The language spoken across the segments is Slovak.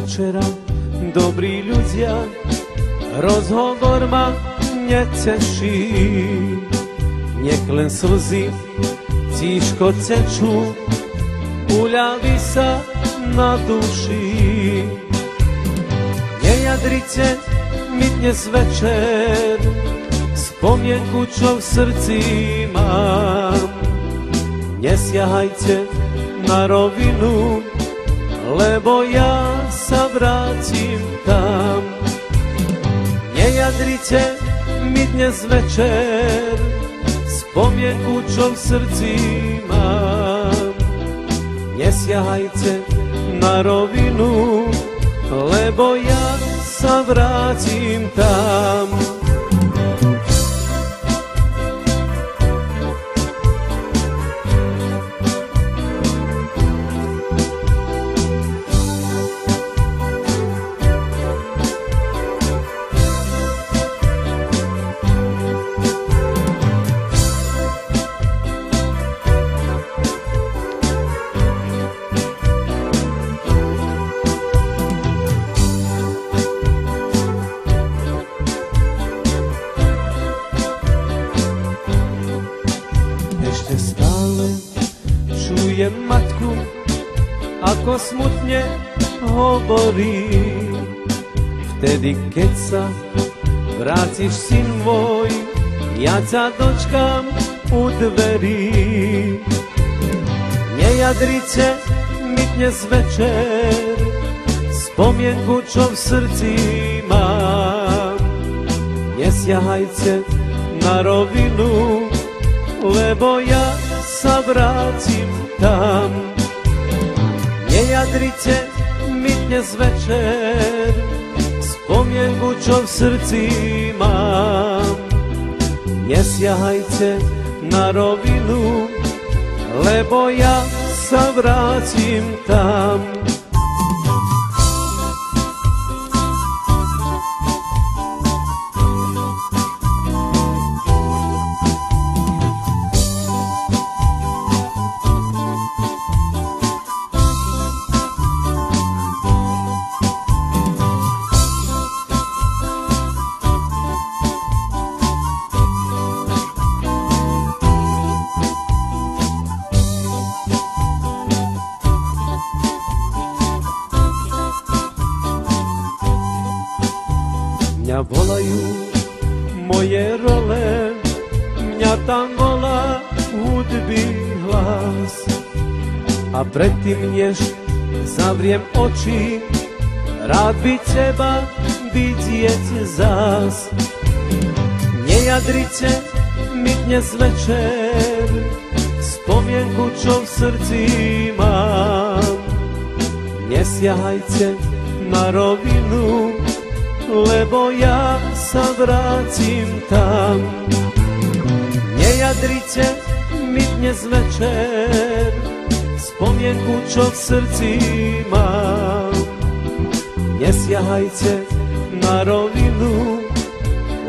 večera, dobrí ľudia, rozhovor ma neceší. Nech len slzy tížko tečú, uľaví sa na duši. Nejadrite mi dnes večer spomienku, čo v srdci mám. Nesiahajte na rovinu, lebo ja sa vrátim tam. Nejadrite mi dnes večer spomienku, čo v srdci mám. Nesiahajte na rovinu, lebo ja sa vrátim tam. Ešte stále čujem matku, ako smutne hovorí. Vtedy, keď sa vrátiš, syn môj, ja ťa dočkám u dverí. Nejadrite mi dnes večer spomienku, čo v srdci mám. Nesiahajte na rovinu, lebo ja sa vrátim tam. Nejadrite mi dnes večer spomienku, čo v srdci mám. Nesiahajte na rovinu, lebo ja sa vrátim tam. Mňa volajú moje role, mňa tam volá hudby hlas. A predtým, než zavriem oči, rád by teba vidieť zas. Nejadrite mi dnes večer spomienku, čo v srdci mám. Nesiahajte na rovinu, lebo ja sa vrátim tam. Nejadrite mi dnes večer spomienku, čo v srdci mám. Nesiahajte na rovinu,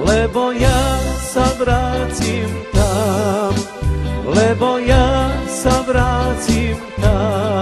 lebo ja sa vrátim tam. Lebo ja sa vrátim tam.